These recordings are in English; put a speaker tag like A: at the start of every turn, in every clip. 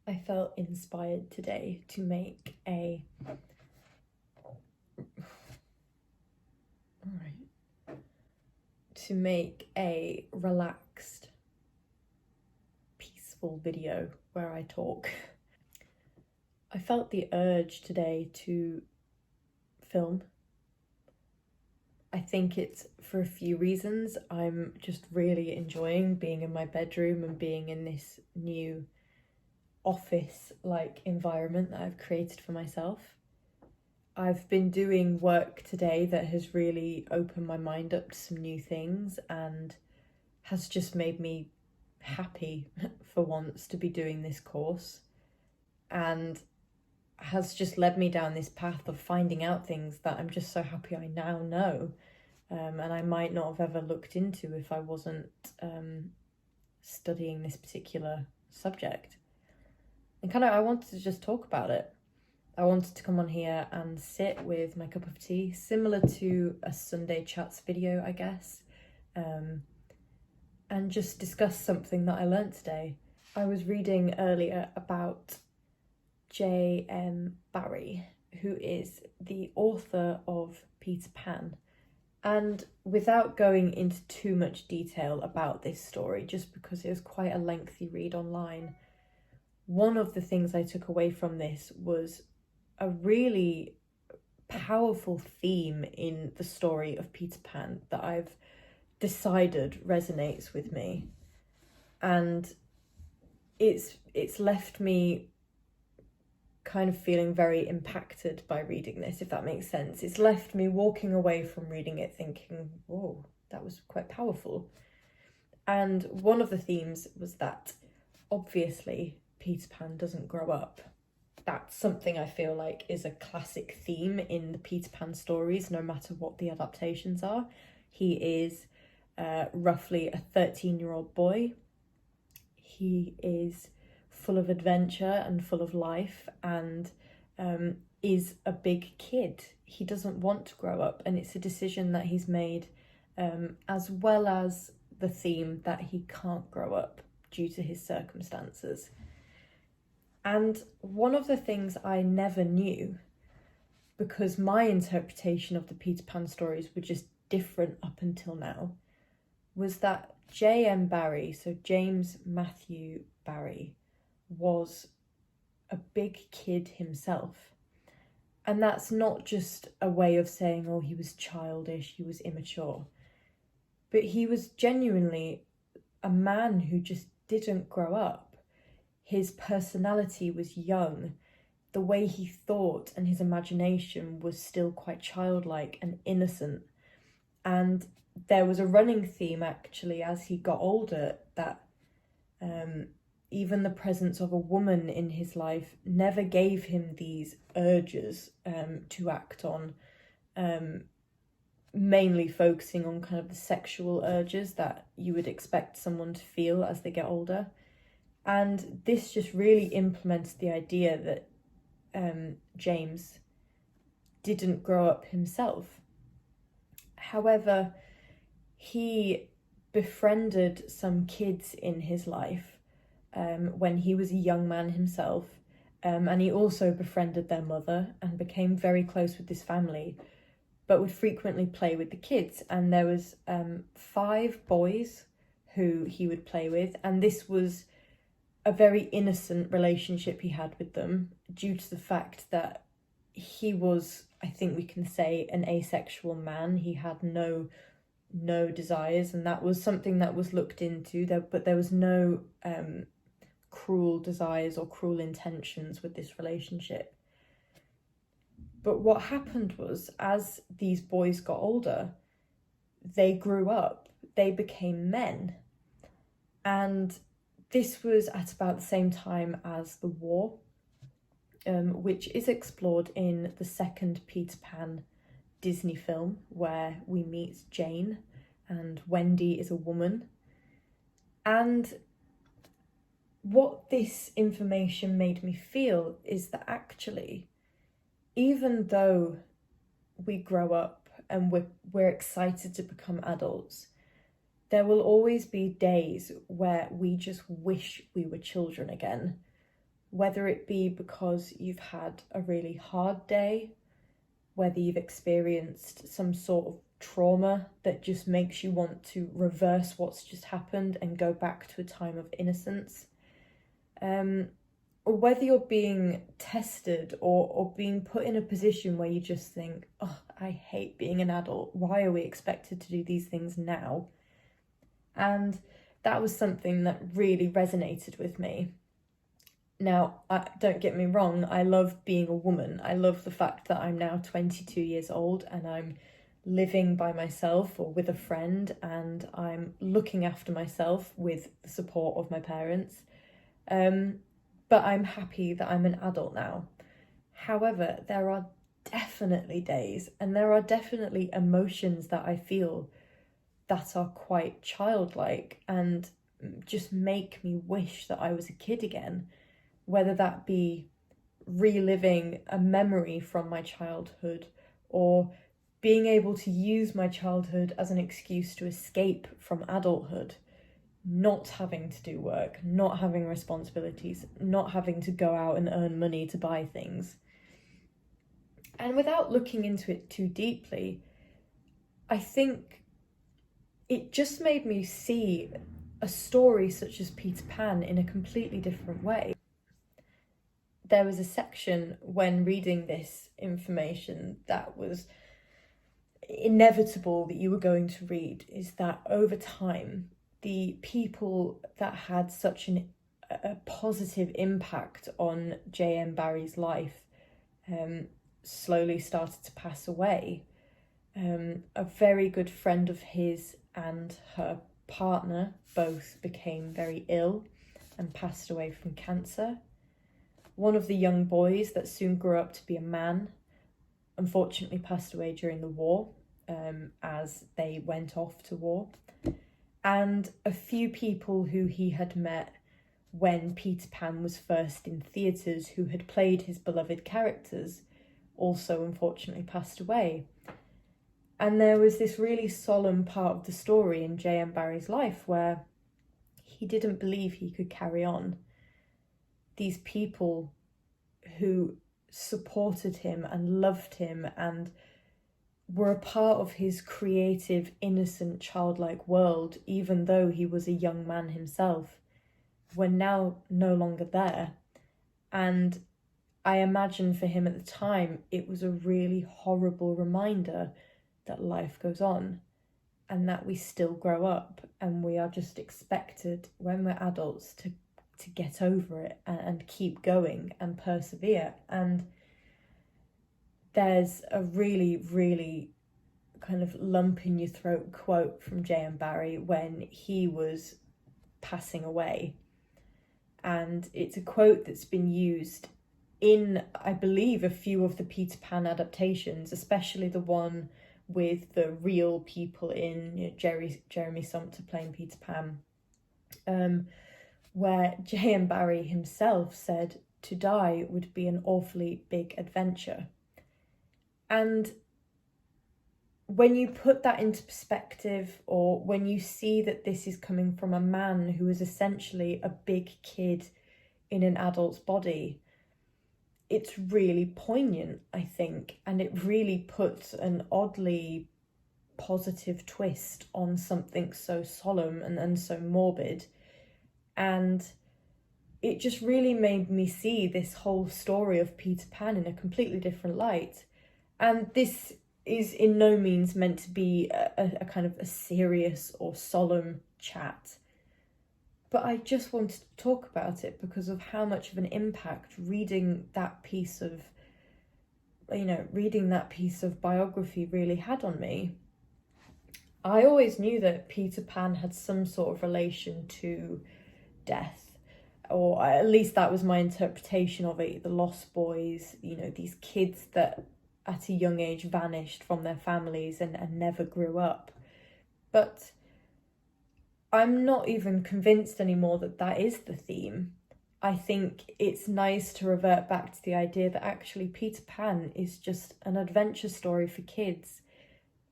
A: I felt inspired today to make a relaxed, peaceful video where I talk. I felt the urge today to film. I think it's for a few reasons. I'm just really enjoying being in my bedroom and being in this new office-like environment that I've created for myself. I've been doing work today that has really opened my mind up to some new things and has just made me happy for once to be doing this course, and has just led me down this path of finding out things that I'm just so happy I now know, and I might not have ever looked into if I wasn't studying this particular subject. And I wanted to just talk about it. I wanted to come on here and sit with my cup of tea, similar to a Sunday Chats video, I guess, and just discuss something that I learnt today. I was reading earlier about J.M Barrie, who is the author of Peter Pan. And without going into too much detail about this story, just because it was quite a lengthy read online, one of the things I took away from this was a really powerful theme in the story of Peter Pan that I've decided resonates with me. And it's left me kind of feeling very impacted by reading this, if that makes sense. It's left me walking away from reading it thinking, whoa, that was quite powerful. And one of the themes was that, obviously, Peter Pan doesn't grow up. That's something I feel like is a classic theme in the Peter Pan stories, no matter what the adaptations are. He is roughly a 13-year-old boy. He is full of adventure and full of life, and is a big kid. He doesn't want to grow up, and it's a decision that he's made, as well as the theme that he can't grow up due to his circumstances. And one of the things I never knew, because my interpretation of the Peter Pan stories were just different up until now, was that J.M. Barrie, so James Matthew Barrie, was a big kid himself. And that's not just a way of saying, oh, he was childish, he was immature. But he was genuinely a man who just didn't grow up. His personality was young. The way he thought and his imagination was still quite childlike and innocent. And there was a running theme, actually, as he got older, that even the presence of a woman in his life never gave him these urges to act on, mainly focusing on kind of the sexual urges that you would expect someone to feel as they get older. And this just really implements the idea that James didn't grow up himself. However, he befriended some kids in his life when he was a young man himself, and he also befriended their mother and became very close with this family, but would frequently play with the kids. And there was 5 boys who he would play with, and this was a very innocent relationship he had with them, due to the fact that he was, I think we can say, an asexual man. He had no desires, and that was something that was looked into there, but there was no cruel desires or cruel intentions with this relationship. But what happened was, as these boys got older, they grew up, they became men, and this was at about the same time as the war, which is explored in the second Peter Pan Disney film, where we meet Jane and Wendy is a woman. And what this information made me feel is that actually, even though we grow up and we're excited to become adults, there will always be days where we just wish we were children again, whether it be because you've had a really hard day, whether you've experienced some sort of trauma that just makes you want to reverse what's just happened and go back to a time of innocence, or whether you're being tested or being put in a position where you just think, oh, I hate being an adult. Why are we expected to do these things now? And that was something that really resonated with me. Now, don't get me wrong, I love being a woman. I love the fact that I'm now 22 years old and I'm living by myself or with a friend, and I'm looking after myself with the support of my parents. But I'm happy that I'm an adult now. However, there are definitely days and there are definitely emotions that I feel that are quite childlike and just make me wish that I was a kid again, whether that be reliving a memory from my childhood or being able to use my childhood as an excuse to escape from adulthood. Not having to do work, not having responsibilities, not having to go out and earn money to buy things. And without looking into it too deeply, I think it just made me see a story such as Peter Pan in a completely different way. There was a section when reading this information that was inevitable that you were going to read, is that over time, the people that had such a positive impact on J.M Barrie's life slowly started to pass away. A very good friend of his and her partner both became very ill and passed away from cancer. One of the young boys that soon grew up to be a man unfortunately passed away during the war, as they went off to war. And a few people who he had met when Peter Pan was first in theatres, who had played his beloved characters, also unfortunately passed away. And there was this really solemn part of the story in J.M. Barrie's life where he didn't believe he could carry on. These people who supported him and loved him and were a part of his creative, innocent, childlike world, even though he was a young man himself, were now no longer there. And I imagine for him at the time, it was a really horrible reminder that life goes on and that we still grow up and we are just expected when we're adults to get over it and keep going and persevere. And there's a really, really kind of lump in your throat quote from J.M. Barrie when he was passing away. And it's a quote that's been used in, I believe, a few of the Peter Pan adaptations, especially the one with the real people in, you know, Jeremy Sumpter playing Peter Pan, where J.M. Barrie himself said to die would be an awfully big adventure. And when you put that into perspective, or when you see that this is coming from a man who is essentially a big kid in an adult's body, it's really poignant, I think, and it really puts an oddly positive twist on something so solemn and so morbid. And it just really made me see this whole story of Peter Pan in a completely different light. And this is in no means meant to be a kind of a serious or solemn chat. But I just wanted to talk about it because of how much of an impact reading that piece of biography really had on me. I always knew that Peter Pan had some sort of relation to death, or at least that was my interpretation of it. The Lost Boys, you know, these kids that at a young age vanished from their families and never grew up. But I'm not even convinced anymore that that is the theme. I think it's nice to revert back to the idea that actually Peter Pan is just an adventure story for kids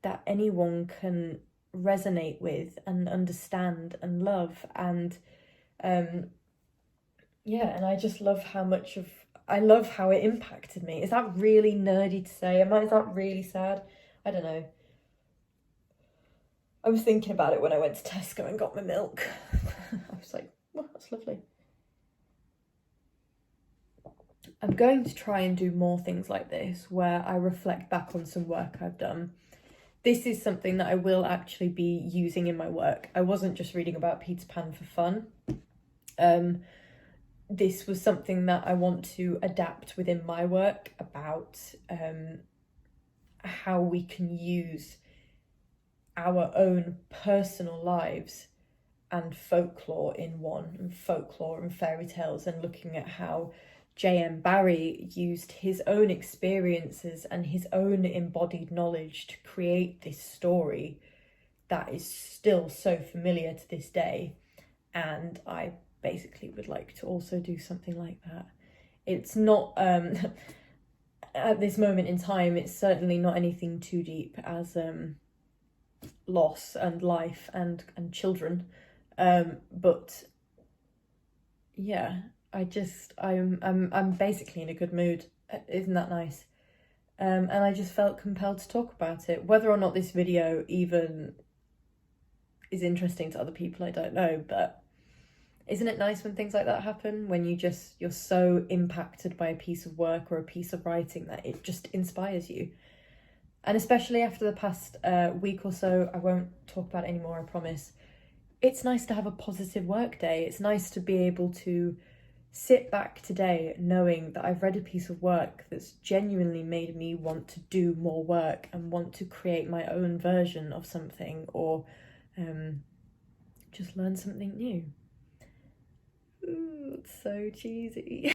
A: that anyone can resonate with and understand and love. And yeah, and I just love I love how it impacted me. Is that really nerdy to say? Is that really sad? I don't know. I was thinking about it when I went to Tesco and got my milk. I was like, oh, that's lovely. I'm going to try and do more things like this where I reflect back on some work I've done. This is something that I will actually be using in my work. I wasn't just reading about Peter Pan for fun. This was something that I want to adapt within my work about how we can use our own personal lives and folklore in one, and folklore and fairy tales, and looking at how J.M. Barrie used his own experiences and his own embodied knowledge to create this story that is still so familiar to this day. And I basically would like to also do something like that. It's not, at this moment in time, it's certainly not anything too deep as loss and life and children. But yeah, I'm basically in a good mood. Isn't that nice? And I just felt compelled to talk about it. Whether or not this video even is interesting to other people, I don't know, but isn't it nice when things like that happen? When you're so impacted by a piece of work or a piece of writing that it just inspires you. And especially after the past week or so, I won't talk about it anymore, I promise. It's nice to have a positive work day. It's nice to be able to sit back today knowing that I've read a piece of work that's genuinely made me want to do more work and want to create my own version of something, or just learn something new. Ooh, it's so cheesy.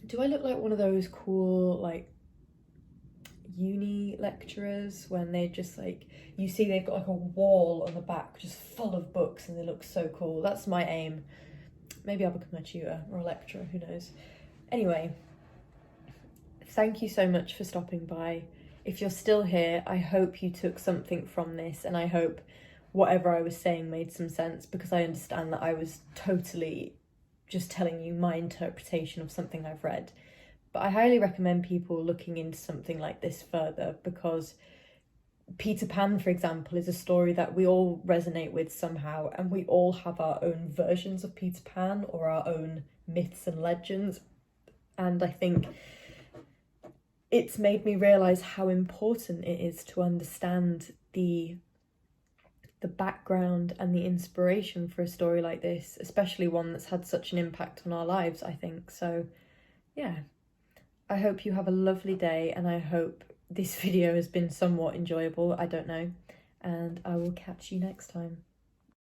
A: Do I look like one of those cool, like, uni lecturers when they just, like, you see they've got like a wall on the back just full of books and they look so cool? That's my aim. Maybe I'll become a tutor or a lecturer, who knows. Anyway, thank you so much for stopping by. If you're still here, I hope you took something from this, and I hope whatever I was saying made some sense, because I understand that I was totally just telling you my interpretation of something I've read. But I highly recommend people looking into something like this further, because Peter Pan, for example, is a story that we all resonate with somehow, and we all have our own versions of Peter Pan or our own myths and legends. And I think it's made me realise how important it is to understand the background and the inspiration for a story like this, especially one that's had such an impact on our lives, I think. So yeah, I hope you have a lovely day, and I hope this video has been somewhat enjoyable. I don't know, and I will catch you next time.